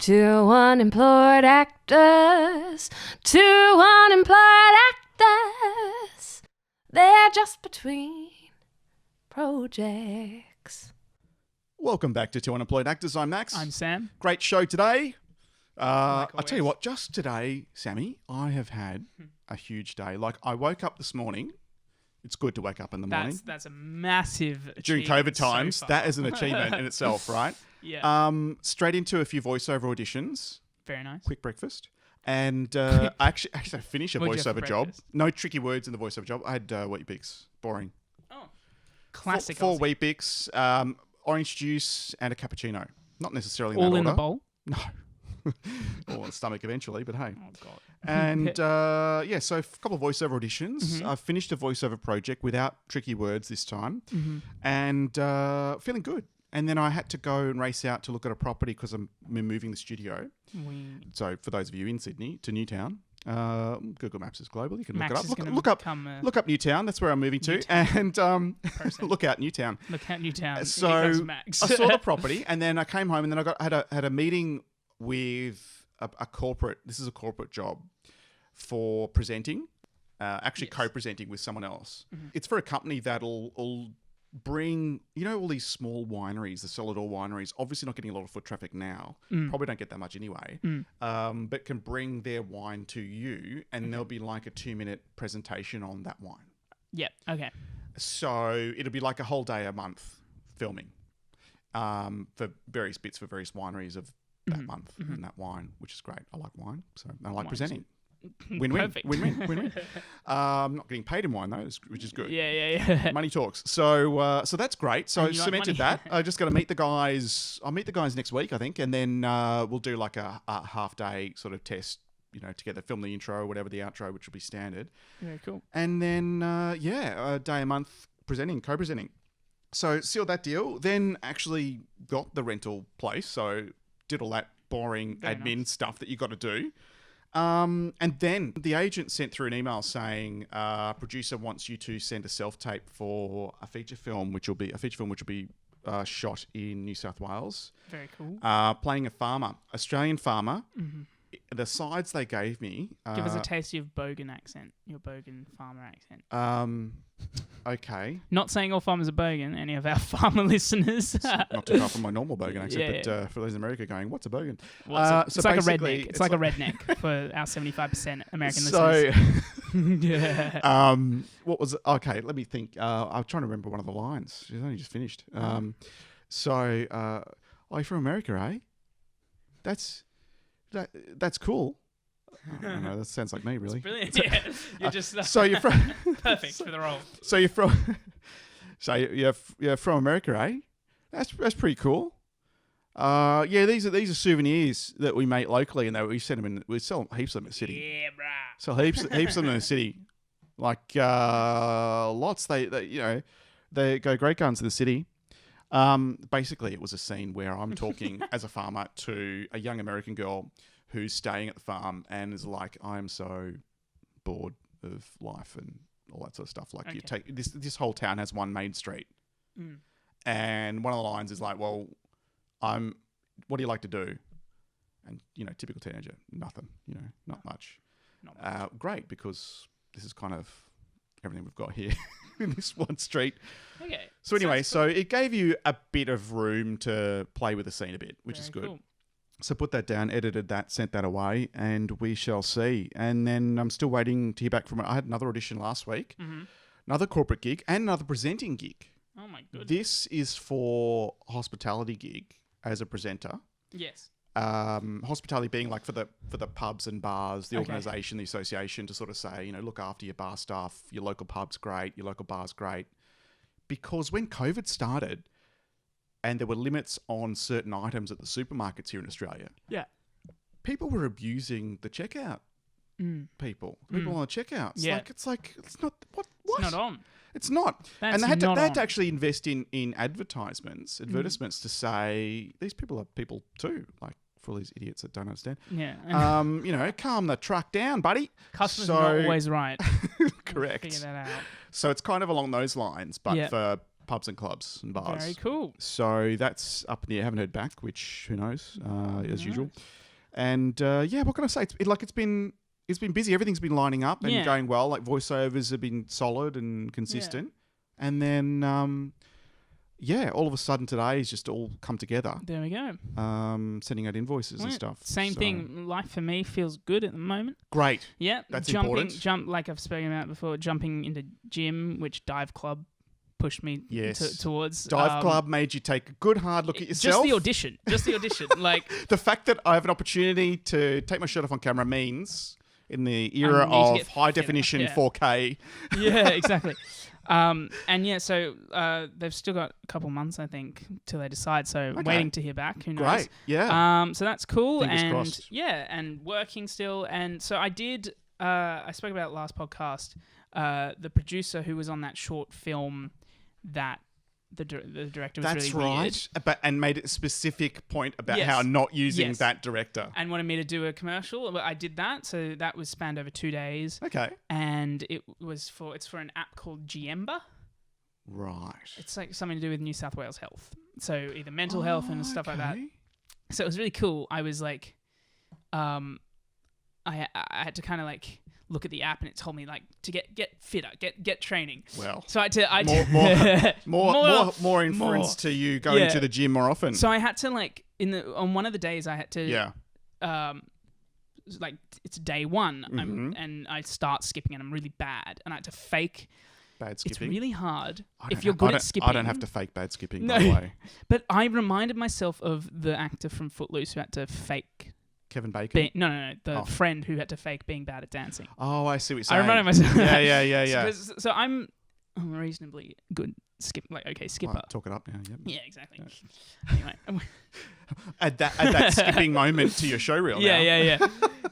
Two unemployed actors, two unemployed actors. They're just between projects. Welcome back to Two Unemployed Actors. I'm Max. I'm Sam. Great show today. I'll tell you what, just today, Sammy, I have had a huge day. Like, I woke up this morning. It's good to wake up in the morning. That's a massive During achievement COVID times, so far. that is an achievement in itself, right? Yeah. Straight into a few voiceover auditions. Very nice. Quick breakfast. And I actually finished a What'd you have for voiceover job. breakfast? No tricky words in the voiceover job. I had Weet-Bix. Boring. Oh. Classic. Four Aussie. Weet-Bix, orange juice, and a cappuccino. Not necessarily in All that in order. the bowl? No. All in the stomach eventually, but hey. Oh, God. And so a couple of voiceover auditions. Mm-hmm. I finished a voiceover project without tricky words this time, and feeling good. And then I had to go and race out to look at a property because I'm moving the studio. So for those of you in Sydney, to Newtown, Google Maps is global. You can Max look is it gonna up. Look up become a look up Newtown. That's where I'm moving to, and look out Newtown. Look at Newtown. So Max. I saw the property, and then I came home, and then I had a meeting with a corporate. This is a corporate job for presenting, co-presenting with someone else. It's for a company that'll bring, all these small wineries, the cellar door wineries, obviously not getting a lot of foot traffic now, probably don't get that much anyway, but can bring their wine to you, and there'll be like a 2-minute presentation on that wine. Yep. Okay. So it'll be like a whole day a month filming for various bits for various wineries of that month and that wine, which is great. I like wine, so I like presenting. Win-win. Perfect. Win-win. Not getting paid in wine though, which is good. Yeah. Money talks. So that's great. So I And you like cemented money. that. I just got to meet the guys. I'll meet the guys next week, I think, and then we'll do like a half day sort of test, together, film the intro, whatever the outro, which will be standard. Very cool. And then a day a month co-presenting. So sealed that deal. Then actually got the rental place. So did all that boring Very admin stuff that you got to do. And then the agent sent through an email saying, producer wants you to send a self-tape for a feature film, which will be shot in New South Wales. Very cool. Playing a farmer, Australian farmer. The sides they gave me. Give us a taste of your Bogan accent, your Bogan farmer accent. Okay. Not saying all farmers are Bogan, any of our farmer listeners. Not too far from my normal Bogan accent, Yeah. but for those in America going, what's a Bogan? It's like a redneck. It's like a redneck for our 75% American listeners. Yeah. What was okay? Let me think. I'm trying to remember one of the lines. She's only just finished. Are you from America, eh? That's cool. I don't know, that sounds like me, really. It's brilliant. Yeah. You're just So you're from perfect for the role. So you're from you're from America, eh? That's pretty cool. These are souvenirs that we make locally, and we send them in. We sell heaps of them in the city. Yeah, brah. So heaps of them in the city, like lots. They go great guns in the city. Basically, it was a scene where I'm talking as a farmer to a young American girl who's staying at the farm and is like, "I'm so bored of life and all that sort of stuff." Like, you take this whole town has one main street, and one of the lines is like, "Well, what do you like to do?" And typical teenager, nothing. Not much. Great, because this is kind of everything we've got here in this one street. Okay. So anyway, so it gave you a bit of room to play with the scene a bit, which is good. Cool. So put that down, edited that, sent that away, and we shall see. And then I'm still waiting to hear back from it. I had another audition last week, another corporate gig, and another presenting gig. Oh my goodness. This is for a hospitality gig as a presenter. Yes. Hospitality being like for the pubs and bars, the organisation, the association, to sort of say, look after your bar staff, your local pub's great, your local bar's great. Because when COVID started and there were limits on certain items at the supermarkets here in Australia, people were abusing the checkout. People on the checkouts. Yeah. It's not what? It's not on. It's not. That's and they had not to on. actually invest in advertisements to say these people are people too, like for all these idiots that don't understand. Yeah. Calm the truck down, buddy. Customers So- are not always right. Correct. Figure that out. So it's kind of along those lines, but Yeah. for pubs and clubs and bars. Very cool. So that's up in the air. I haven't heard back, which who knows, as usual. And what can I say? It's been busy. Everything's been lining up and going well. Like voiceovers have been solid and consistent. Yeah. And then, all of a sudden today has just all come together. There we go. Sending out invoices and stuff. Same thing. Life for me feels good at the moment. Great. Yeah. That's important. Like I've spoken about before, jumping into gym, which Dive Club pushed me towards. Dive Club made you take a good hard look at yourself. Just the audition. Like the fact that I have an opportunity to take my shirt off on camera means in the era of high definition 4K. Yeah, exactly. So they've still got a couple months, I think, till they decide. So waiting to hear back. Who knows? Great. Yeah. So that's cool. Fingers crossed. Yeah, and working still. And so I did. I spoke about it last podcast. The producer who was on that short film that the director was really weird. And made it a specific point about how not using that director. And wanted me to do a commercial. I did that, so that was spanned over 2 days. Okay. And it's for an app called Giemba. Right. It's like something to do with New South Wales Health. So either mental health and stuff like that. So it was really cool. I was like, I had to kind of like look at the app, and it told me like to get fitter, get training. Well, so I more inference to you going to the gym more often. So I had to like on one of the days I had to like it's day one, and I start skipping, and I'm really bad, and I had to fake. Bad skipping. It's really hard if you're good at skipping. I don't have to fake bad skipping, by the way. But I reminded myself of the actor from Footloose who had to fake. Kevin Bacon? No. The friend who had to fake being bad at dancing. Oh, I see what you're saying. I reminded myself. Yeah. So I'm a reasonably good skipper. Right, talk it up now. Yep. Yeah, exactly. Yeah. Anyway. Add that skipping moment to your showreel now. Yeah.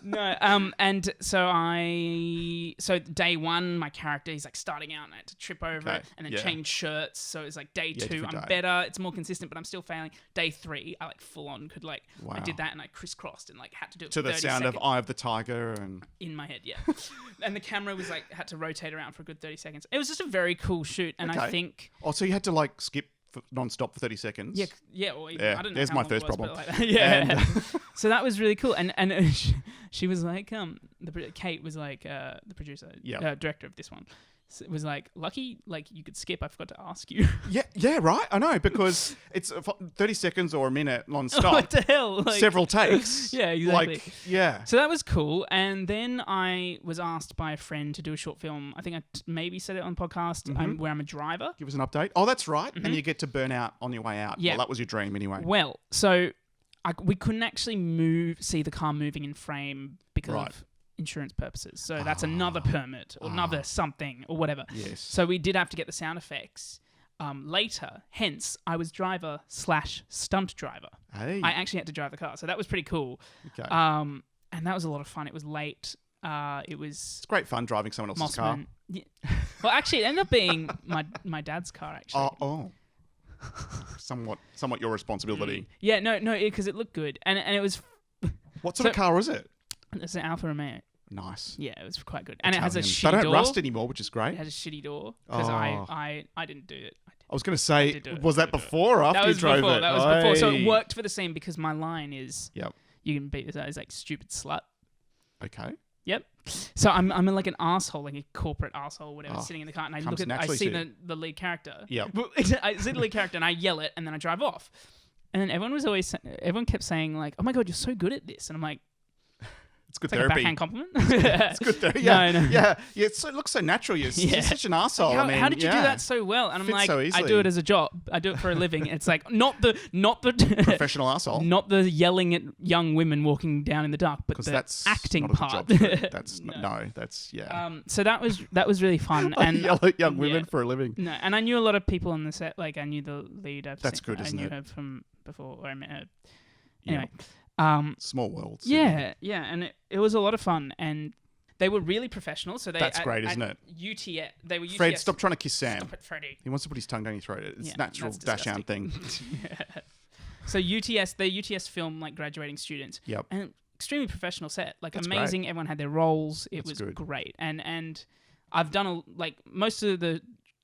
No, and so day one, my character, he's like starting out, and I had to trip over it and then change shirts. So it's like day two, I'm better. It's more consistent, but I'm still failing. Day three, I like full on could like, I did that and I crisscrossed and like had to do it to for 30 the sound seconds. of Eye of the Tiger and in my head, yeah. And the camera was like, had to rotate around for a good 30 seconds. It was just a very cool shoot. And I think... Oh, so you had to like skip non-stop for 30 seconds? Yeah. Or even, I don't know. There's my first problem. Like that. Yeah. So that was really cool. And she was like, Kate was like, the producer, director of this one, was like, lucky, like you could skip. I forgot to ask you. Yeah, right. I know, because it's 30 seconds or a minute non-stop. What the hell? Like, several takes. Yeah, exactly. Like, yeah. So that was cool. And then I was asked by a friend to do a short film. I think I maybe said it on the podcast, where I'm a driver. Give us an update. Oh, that's right. And you get to burn out on your way out. Yeah. Well, that was your dream anyway. Well, so we couldn't actually see the car moving in frame because of insurance purposes. So that's another permit or another something or whatever. Yes. So we did have to get the sound effects later. Hence, I was driver/stunt driver. Hey. I actually had to drive the car. So that was pretty cool. Okay. And that was a lot of fun. It was late. It's great fun driving someone else's car. Yeah. Well, actually, it ended up being my dad's car, actually. Oh. Somewhat your responsibility. Yeah, no, because it looked good. And it was... What sort of car was it? It's an Alfa Romeo. Nice. Yeah, it was quite good. And it has a shitty door. They don't rust anymore, which is great. It has a shitty door because I didn't do it. I was going to say, was that before or after you drove it? That was before. So it worked for the scene because my line is, you can beat this out as like stupid slut. Okay. Yep. So I'm like an asshole, like a corporate asshole, whatever, sitting in the car, and I see the lead character. Yeah. I see the lead character, and I yell it, and then I drive off. And then everyone kept saying like, "Oh my god, you're so good at this," and I'm like. It's good like therapy. A backhand compliment. It's good therapy. Yeah, no. Yeah. It looks so natural. You're such an asshole. How did you do that so well? And I'm like, so I do it as a job. I do it for a living. It's like not the professional asshole, not the yelling at young women walking down in the dark, but the that's acting part. That's that's So that was really fun. Like and yell at young women for a living. No, and I knew a lot of people on the set. Like I knew the lead. Isn't knew it? her from before, or I met her. Anyway. Small world. Yeah, and it was a lot of fun, and they were really professional. So that's great, isn't it? UTS, they were UTS. Fred, stop trying to kiss Sam. Stop it, Freddie. He wants to put his tongue down your throat. It's natural dash-hound thing. So UTS, the UTS film like graduating students. Yep. And extremely professional set, like that's amazing. Great. Everyone had their roles. It that's was good. great, and I've done most of the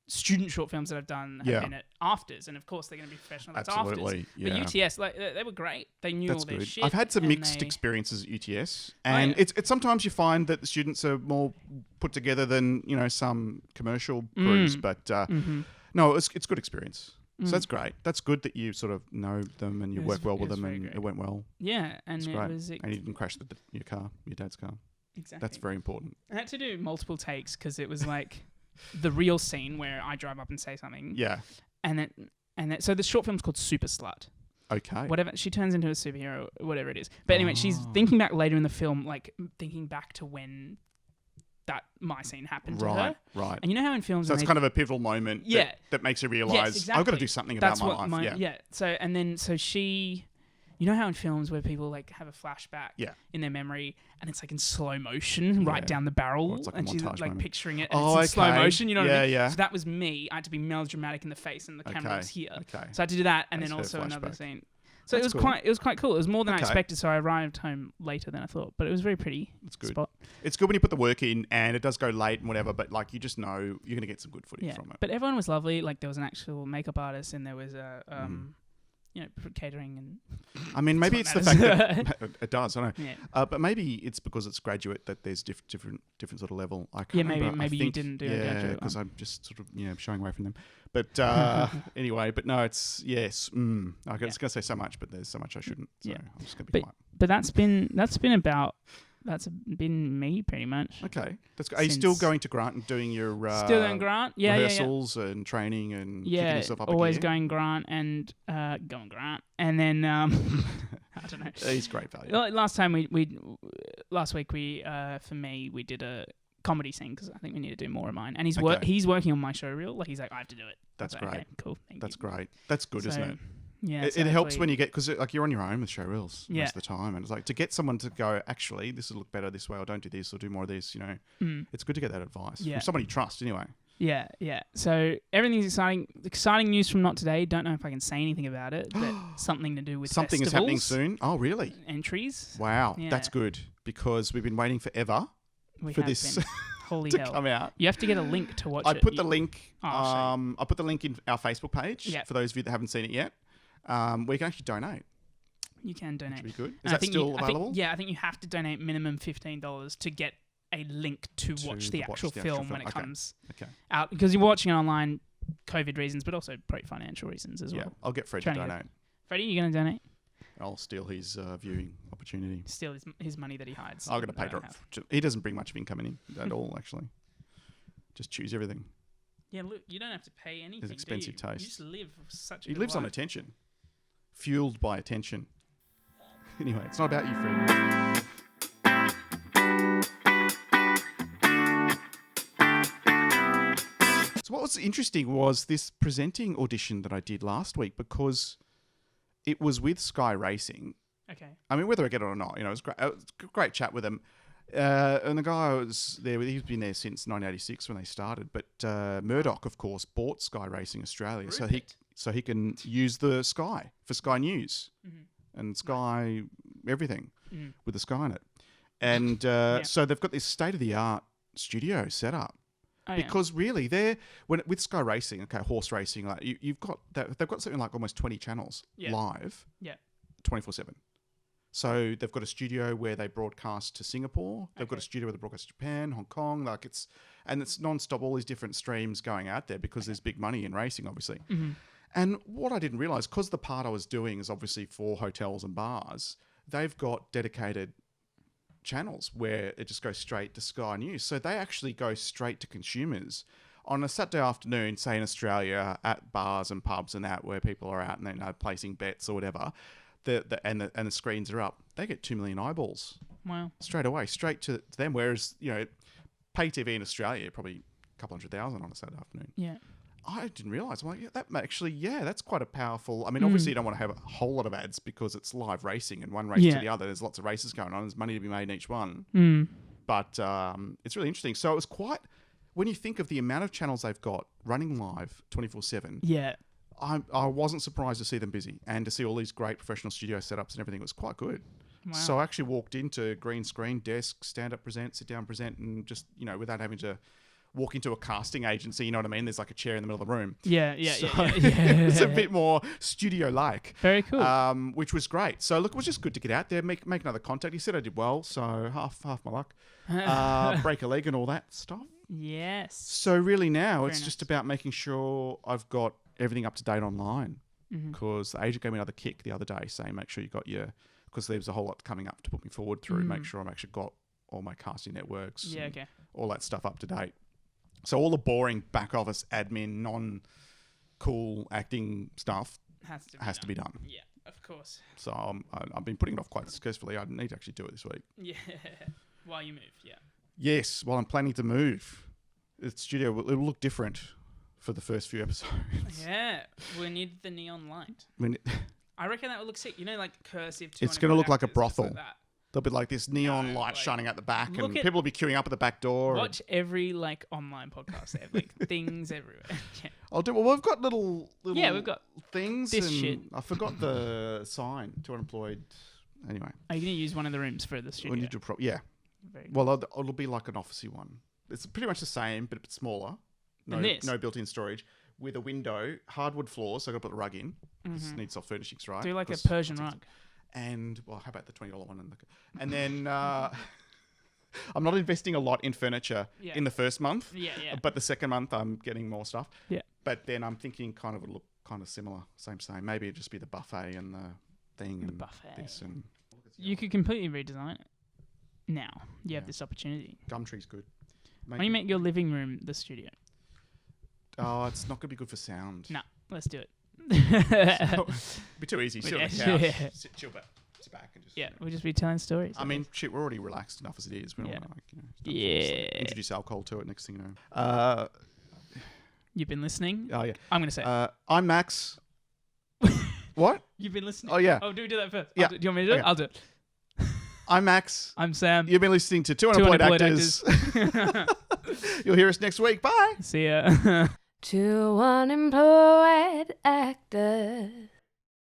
student short films that I've done have been at afters, and of course they're going to be professional. That's Absolutely, afters. But UTS, like they were great. They knew all their shit. I've had some mixed experiences at UTS, and it's sometimes you find that the students are more put together than some commercial crews, but no, it's good experience. So that's great. That's good that you sort of know them and you work well with them, and it went well. Yeah, and it's it great. was. And you didn't crash your dad's car. Exactly. That's very important. I had to do multiple takes because it was like the real scene where I drive up and say something. Yeah. And then so the short film's called Super Slut. Okay. Whatever, she turns into a superhero, whatever it is. But anyway, she's thinking back later in the film, like thinking back to when my scene happened to her. Right. And you know how in films, so it's kind of a pivotal moment. That makes her realize, yes, exactly. I've got to do something about my life. Yeah. So she, you know how in films where people like have a flashback in their memory and it's like in slow motion right down the barrel, like and she's like moment. Picturing it, and it's in slow motion. You know what I mean? Yeah. So that was me. I had to be melodramatic in the face, and the camera was here. Okay. So I had to do that, and then also another scene. So it was quite cool. It was more than I expected. So I arrived home later than I thought, but it was very pretty. It's good. Spot. It's good when you put the work in, and it does go late and whatever. But like you just know you're gonna get some good footage from it. But everyone was lovely. Like there was an actual makeup artist, and there was a catering and. I mean, maybe it's the fact that it does. I know. Yeah. But maybe it's because it's graduate that there's different sort of level. I can't remember. Maybe you didn't do a graduate one. because I'm just sort of showing away from them. But anyway, but no, it's yes. I was going to say so much, but there's so much I shouldn't. So I'm just going to be quiet. But that's been me pretty much. Okay, that's good. Are you still going to Grant and doing your still doing Grant? rehearsals and training and kicking yourself up always a gear? going Grant and and then I don't know. He's great value. Last week for me we did a comedy scene because I think we need to do more of mine. And he's working on my show reel. Like he's like, I have to do it. That's great. Okay, cool. That's great. That's good, isn't it? Yeah, it helps when you get, because like you're on your own with show reels most of the time, and it's like to get someone to go, actually, this will look better this way, or don't do this, or do more of this. It's good to get that advice from somebody you trust, anyway. Yeah. So everything's exciting. Exciting news from Not Today. Don't know if I can say anything about it, but something to do with something is happening soon. Oh, really? Entries. Wow, that's good because we've been waiting forever for this. Holy to hell. come out. You have to get a link to watch it. I put the link. I put the link in our Facebook page for those of you that haven't seen it yet. Where you can actually donate. You can donate. Which would be good. Is that still available? I think you have to donate minimum $15 to get a link to watch the actual film when it comes out, because you're watching it online, COVID reasons, but also probably financial reasons as well. I'll get Fred to donate. Freddie, you going to donate? I'll steal his viewing opportunity. Steal his money that he hides. I'm going to pay for it. He doesn't bring much of income in at all, actually. Just choose everything. Yeah, look, you don't have to pay anything. His expensive taste. You just live such a He good lives life. on attention. Fueled by attention. Anyway, it's not about you, Fred. So what was interesting was this presenting audition that I did last week, because it was with Sky Racing. Okay. I mean, whether I get it or not, it was great. It was a great chat with him. And the guy I was there with, he's been there since 1986 when they started. But Murdoch, of course, bought Sky Racing Australia, so he can use the Sky for Sky News and Sky everything with the Sky in it. And so they've got this state-of-the-art studio set up. Because really, with Sky Racing, horse racing, like they've got something like almost 20 channels live, 24/7. So they've got a studio where they broadcast to Singapore. They've got a studio where they broadcast to Japan, Hong Kong. It's non-stop, all these different streams going out there because there's big money in racing, obviously. And what I didn't realise, because the part I was doing is obviously for hotels and bars, they've got dedicated channels where it just goes straight to Sky News. So they actually go straight to consumers on a Saturday afternoon, say in Australia, at bars and pubs and that, where people are out and they're placing bets or whatever. And the screens are up. They get 2 million eyeballs. Wow! Straight away, straight to them. Whereas pay TV in Australia probably a couple 100,000 on a Saturday afternoon. Yeah. I didn't realise. I'm like, that's quite a powerful. I mean, obviously you don't want to have a whole lot of ads because it's live racing and one race to the other. There's lots of races going on. There's money to be made in each one. But it's really interesting. So it was quite. When you think of the amount of channels they've got running live 24/7. Yeah. I wasn't surprised to see them busy and to see all these great professional studio setups and everything. It was quite good. Wow. So I actually walked into green screen, desk, stand up, present, sit down, present, and just, without having to walk into a casting agency. You know what I mean? There's like a chair in the middle of the room. Yeah. It's a bit more studio-like. Very cool. Which was great. So look, it was just good to get out there, make another contact. He said I did well, so half my luck. Break a leg and all that stuff. Yes. So really now Very it's nice. just about making sure I've got everything up to date online. Because the agent gave me another kick the other day saying make sure you got your, because there was a whole lot coming up to put me forward through, make sure I've actually got all my casting networks, all that stuff up to date. So all the boring back office admin, non-cool acting stuff has to be done. Yeah, of course. So I've been putting it off quite successfully. I need to actually do it this week. Yeah, while you move, yeah. Yes, while I'm planning to move. The studio it'll look different for the first few episodes. Yeah, we need the neon light. I reckon that would look sick. You know, like cursive. It's going to look like a brothel. Like that. There'll be like this neon light shining out the back, and people will be queuing up at the back door. Watch every like online podcast. They have like things everywhere. Yeah. I'll do. Well, we've got little we've got things. this and shit. I forgot the sign. Two Unemployed. Anyway, are you going to use one of the rooms for the studio? We need to yeah. Very well, it'll be like an officey one. It's pretty much the same, but a bit smaller. No built-in storage. With a window, hardwood floors, so I've got to put the rug in. It needs soft furnishings, right? Do like a Persian rug. And, well, how about the $20 one? And then I'm not investing a lot in furniture in the first month. Yeah. But the second month, I'm getting more stuff. Yeah. But then I'm thinking kind of it'll look kind of similar, same. Maybe it'd just be the buffet and the thing. The buffet. This and you could completely redesign it. Now, you have this opportunity. Gumtree's good. Why don't you make your living room the studio? Oh, it's not going to be good for sound. No, let's do it. It'd be too easy. Sit on the couch, chill back, and just. We'll just be telling stories. I mean, shit, we're already relaxed enough as it is. We don't want to, introduce alcohol to it. Next thing you know. You've been listening. Oh yeah. I'm going to say. I'm Max. What? You've been listening. Oh yeah. Oh, do we do that first? Yeah. Do you want me to do it? I'll do it. I'm Max. I'm Sam. You've been listening to Two Unemployed Actors. You'll hear us next week. Bye. See ya. Two unemployed actors.